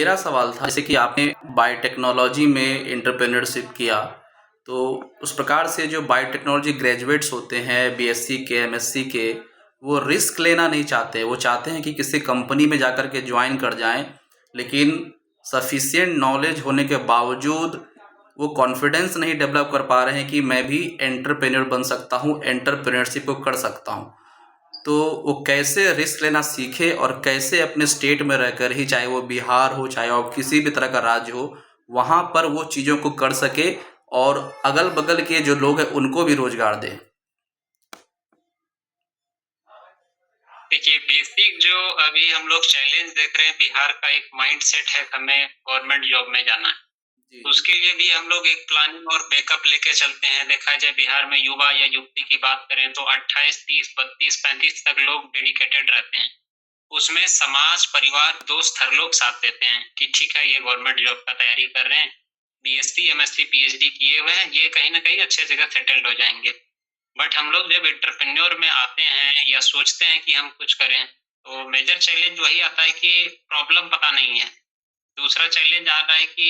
मेरा सवाल था जैसे कि आपने बायोटेक्नोलॉजी में एंटरप्रेन्योरशिप किया, तो उस प्रकार से जो बायोटेक्नोलॉजी ग्रेजुएट्स होते हैं बीएससी के, एमएससी के, वो रिस्क लेना नहीं चाहते। वो चाहते हैं कि किसी कंपनी में जाकर के ज्वाइन कर जाएं, लेकिन सफिशिएंट नॉलेज होने के बावजूद वो कॉन्फिडेंस नहीं डेवलप कर पा रहे हैं कि मैं भी एंटरप्रेन्योर बन सकता हूँ, एंटरप्रेन्योरशिप को कर सकता हूँ। तो वो कैसे रिस्क लेना सीखे और कैसे अपने स्टेट में रहकर ही, चाहे वो बिहार हो, चाहे वो किसी भी तरह का राज्य हो, वहाँ पर वो चीज़ों को कर सके और अगल बगल के जो लोग हैं उनको भी रोजगार दे। देखिए, बेसिक जो अभी हम लोग चैलेंज देख रहे हैं, बिहार का एक माइंडसेट है कि हमें गवर्नमेंट जॉब में जाना है। जी उसके लिए भी हम लोग एक प्लानिंग और बैकअप लेके चलते हैं। देखा जाए बिहार में युवा या युवती की बात करें तो 28, 30, 32, 35 तक लोग डेडिकेटेड रहते हैं। उसमें समाज, परिवार, दोस्त हर लोग साथ देते हैं कि ठीक है, ये गवर्नमेंट जॉब का तैयारी कर रहे हैं, बीएससी, एमएससी, पीएचडी किए हुए हैं, ये कहीं ना कहीं अच्छे जगह सेटल्ड हो जाएंगे। बट हम लोग जब एंटरप्रेन्योर में आते हैं या सोचते हैं कि हम कुछ करें, तो मेजर चैलेंज वही आता है कि प्रॉब्लम पता नहीं है। दूसरा चैलेंज आ रहा है कि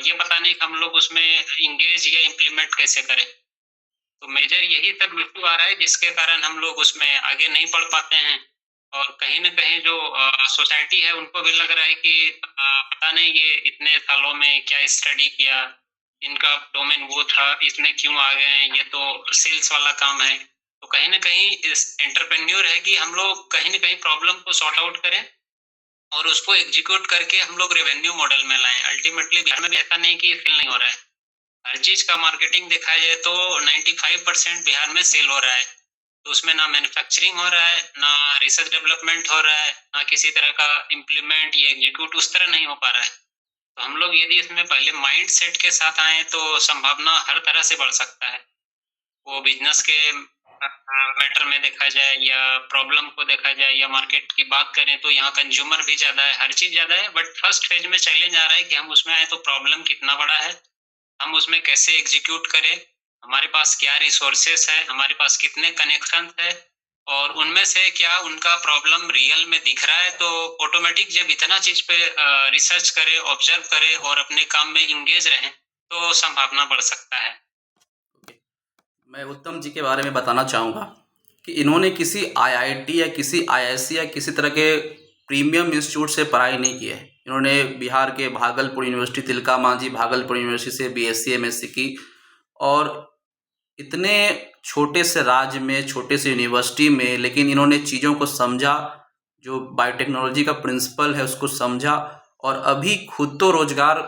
ये पता नहीं कि हम लोग उसमें इंगेज या इम्प्लीमेंट कैसे करें। तो मेजर यही सब इशू आ रहा है जिसके कारण हम लोग उसमें आगे नहीं बढ़ पाते हैं। और कहीं न कहीं जो सोसाइटी है उनको भी लग रहा है कि पता नहीं ये इतने सालों में क्या स्टडी किया, इनका डोमेन वो था, इसमें क्यों आ गए हैं, ये तो सेल्स वाला काम है। तो कहीं न कहीं इस एंटरप्रेन्योर है कि हम लोग कहीं न कहीं प्रॉब्लम को सॉर्ट आउट करें और उसको एग्जीक्यूट करके हम लोग रेवेन्यू मॉडल में लाएँ। अल्टीमेटली बिहार में भी ऐसा नहीं कि सेल नहीं हो रहा है। हर चीज़ का मार्केटिंग देखा जाए तो 95% बिहार में सेल हो रहा है। तो उसमें ना मैन्युफैक्चरिंग हो रहा है, ना रिसर्च डेवलपमेंट हो रहा है, ना किसी तरह का इम्प्लीमेंट या एग्जीक्यूट उस तरह नहीं हो पा रहा है। तो हम लोग यदि इसमें पहले माइंडसेट के साथ आएँ तो संभावना हर तरह से बढ़ सकता है। वो बिज़नेस के मैटर में देखा जाए या प्रॉब्लम को देखा जाए या मार्केट की बात करें तो यहाँ कंज्यूमर भी ज़्यादा है, हर चीज़ ज़्यादा है। बट फर्स्ट फेज में चैलेंज आ रहा है कि हम उसमें आए तो प्रॉब्लम कितना बड़ा है, हम उसमें कैसे एग्जीक्यूट करें, हमारे पास क्या रिसोर्सेस है, हमारे पास कितने कनेक्शन है और उनमें से क्या उनका प्रॉब्लम रियल में दिख रहा है। तो ऑटोमेटिक जब इतना चीज़ पे रिसर्च करें, ऑब्जर्व करें और अपने काम में इंगेज रहें तो संभावना बढ़ सकता है। मैं उत्तम जी के बारे में बताना चाहूँगा कि इन्होंने किसी आईआईटी या किसी आईआईएससी या किसी तरह के प्रीमियम इंस्टीट्यूट से पढ़ाई नहीं की है। इन्होंने बिहार के भागलपुर यूनिवर्सिटी, तिलका मांझी भागलपुर यूनिवर्सिटी से बीएससी एमएससी की, और इतने छोटे से राज्य में, छोटे से यूनिवर्सिटी में, लेकिन इन्होंने चीज़ों को समझा, जो बायोटेक्नोलॉजी का प्रिंसिपल है उसको समझा, और अभी खुद तो रोजगार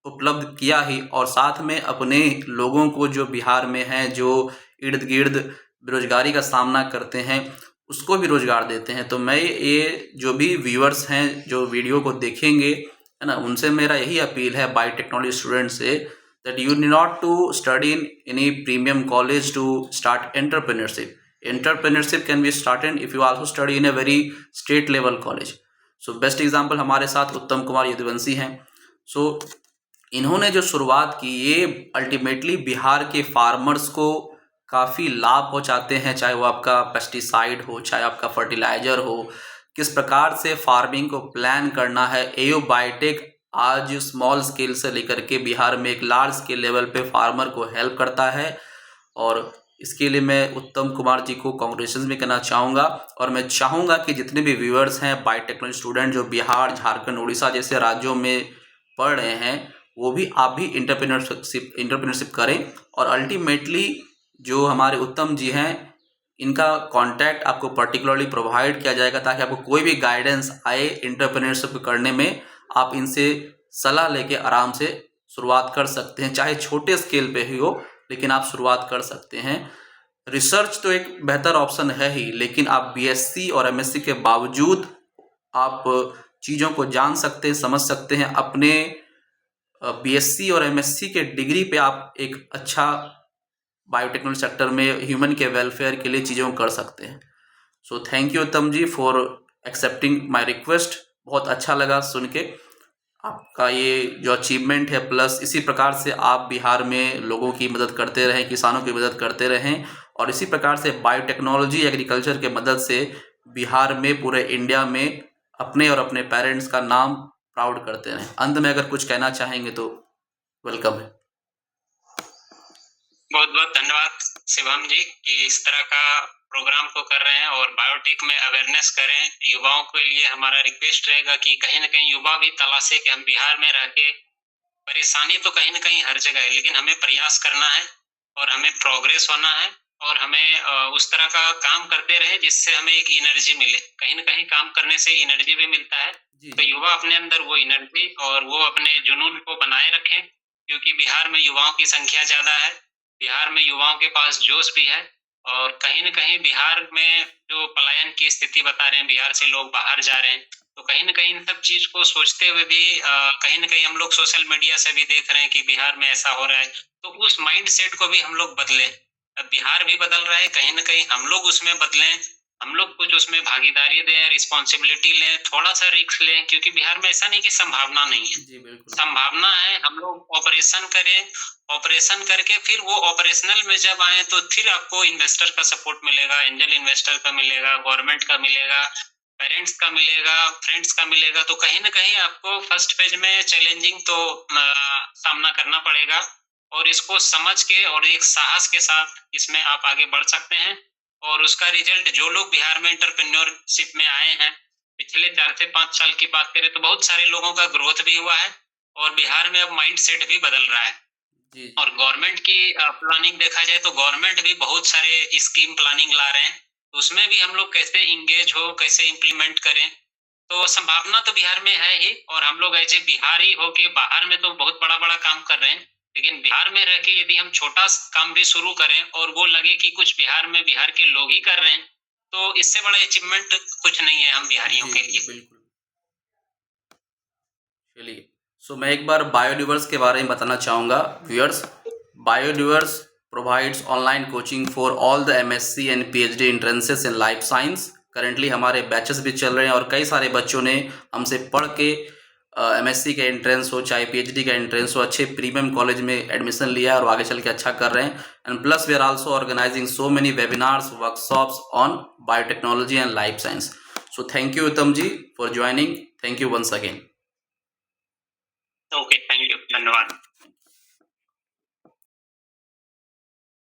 उपलब्ध किया ही, और साथ में अपने लोगों को जो बिहार में हैं, जो इर्द गिर्द बेरोजगारी का सामना करते हैं, उसको भी रोजगार देते हैं। तो मैं ये जो भी व्यूअर्स हैं जो वीडियो को देखेंगे, है ना, उनसे मेरा यही अपील है बायोटेक्नोलॉजी स्टूडेंट से, that you need not to study in any premium college to start entrepreneurship. Entrepreneurship can be started if you also study in a very state level college. So best example हमारे साथ उत्तम कुमार यदुवंशी हैं। सो इन्होंने जो शुरुआत की, ये अल्टीमेटली बिहार के फार्मर्स को काफ़ी लाभ पहुंचाते हैं, चाहे वो आपका पेस्टिसाइड हो, चाहे आपका फर्टिलाइजर हो, किस प्रकार से फार्मिंग को प्लान करना है। एओ बायोटेक आज स्मॉल स्केल से लेकर के बिहार में एक लार्ज स्केल लेवल पे फार्मर को हेल्प करता है, और इसके लिए मैं उत्तम कुमार जी को कांग्रेचुलेशन भी करना चाहूँगा। और मैं चाहूँगा कि जितने भी व्यूअर्स हैं बायोटेक्नोलॉजी स्टूडेंट जो बिहार, झारखंड, उड़ीसा जैसे राज्यों में पढ़ रहे हैं, वो भी आप भी इंटरप्रेन्योरशिप करें। और अल्टीमेटली जो हमारे उत्तम जी हैं, इनका कांटेक्ट आपको पर्टिकुलरली प्रोवाइड किया जाएगा, ताकि आपको कोई भी गाइडेंस आए इंटरप्रेन्योरशिप करने में, आप इनसे सलाह लेके आराम से शुरुआत कर सकते हैं। चाहे छोटे स्केल पे ही हो, लेकिन आप शुरुआत कर सकते हैं। रिसर्च तो एक बेहतर ऑप्शन है ही, लेकिन आप बीएससी और एमएससी के बावजूद आप चीज़ों को जान सकते हैं, समझ सकते हैं। अपने बीएससी और एमएससी के डिग्री पे आप एक अच्छा बायोटेक्नोलॉजी सेक्टर में ह्यूमन के वेलफेयर के लिए चीज़ों को कर सकते हैं। सो thank you Uttam ji for accepting my request. बहुत अच्छा लगा सुन के आपका ये जो अचीवमेंट है, प्लस इसी प्रकार से आप बिहार में लोगों की मदद करते रहें, किसानों की मदद करते रहें, और इसी प्रकार से बायोटेक्नोलॉजी एग्रीकल्चर के मदद से बिहार में, पूरे इंडिया में अपने और अपने पेरेंट्स का नाम प्राउड करते रहें। अंत में अगर कुछ कहना चाहेंगे तो वेलकम है। बहुत बहुत धन्यवाद शिवम जी कि इस तरह का प्रोग्राम को कर रहे हैं और बायोटेक में अवेयरनेस करें। युवाओं के लिए हमारा रिक्वेस्ट रहेगा कि कहीं ना कहीं युवा भी तलाशे कि हम बिहार में रह के, परेशानी तो कहीं ना कहीं हर जगह है, लेकिन हमें प्रयास करना है और हमें प्रोग्रेस होना है और हमें उस तरह का काम करते रहे जिससे हमें एक एनर्जी मिले। कहीं ना कहीं काम करने से एनर्जी भी मिलता है। तो युवा अपने अंदर वो एनर्जी और वो अपने जुनून को बनाए रखें, क्योंकि बिहार में युवाओं की संख्या ज्यादा है, बिहार में युवाओं के पास जोश भी है। और कहीं ना कहीं बिहार में जो पलायन की स्थिति बता रहे हैं, बिहार से लोग बाहर जा रहे हैं, तो कहीं ना कहीं इन सब चीज को सोचते हुए भी कहीं ना कहीं हम लोग सोशल मीडिया से भी देख रहे हैं कि बिहार में ऐसा हो रहा है, तो उस माइंड सेट को भी हम लोग बदलें। अब बिहार भी बदल रहा है, कहीं ना कहीं हम लोग उसमें बदलें, हम लोग कुछ उसमें भागीदारी दें, रिस्पॉन्सिबिलिटी लें, थोड़ा सा रिस्क लें, क्योंकि बिहार में ऐसा नहीं कि संभावना नहीं है, जी बिल्कुल संभावना है। हम लोग ऑपरेशन करें, ऑपरेशन करके फिर वो ऑपरेशनल में जब आए तो फिर आपको इन्वेस्टर का सपोर्ट मिलेगा, एंजल इन्वेस्टर का मिलेगा, गवर्नमेंट का मिलेगा, पेरेंट्स का मिलेगा, फ्रेंड्स का मिलेगा। तो कहीं ना कहीं आपको फर्स्ट फेज में चैलेंजिंग तो सामना करना पड़ेगा, और इसको समझ के और एक साहस के साथ इसमें आप आगे बढ़ सकते हैं। और उसका रिजल्ट, जो लोग बिहार में एंटरप्रेन्योरशिप में आए हैं, पिछले 4 से 5 साल की बात करें तो बहुत सारे लोगों का ग्रोथ भी हुआ है और बिहार में अब माइंड सेट भी बदल रहा है। जी और गवर्नमेंट की प्लानिंग देखा जाए तो गवर्नमेंट भी बहुत सारे स्कीम प्लानिंग ला रहे हैं, तो उसमें भी हम लोग कैसे इंगेज हो, कैसे इम्प्लीमेंट करें। तो संभावना तो बिहार में है ही, और हम लोग ऐसे बिहारी हो के बाहर में तो बहुत बड़ा बड़ा काम कर रहे हैं, लेकिन बिहार में रह के यदि हम छोटा काम भी शुरू करें और वो लगे कि कुछ बिहार में बिहार के लोग ही कर रहे हैं, तो इससे बड़ा अचीवमेंट कुछ नहीं है हम बिहारियों के लिए। बिल्कुल। चलिए, सो मैं एक बार बायोडिवर्स के बारे में बताना चाहूँगा viewers. Biodiverse provides online coaching for all the MSc and PhD entrances in life science. Currently हमारे बैचेस भी चल रहे हैं और कई सारे बच्चों ने हमसे पढ़ के MSc का एंट्रेंस हो चाहे PhD का एंट्रेंस हो, अच्छे प्रीमियम कॉलेज में एडमिशन लिया और आगे चल के अच्छा कर रहे हैं। And plus we are also organizing so many webinars, workshops on biotechnology and life science. So thank you Uttam ji for joining. Thank you once again. Okay, thank you, धन्यवाद।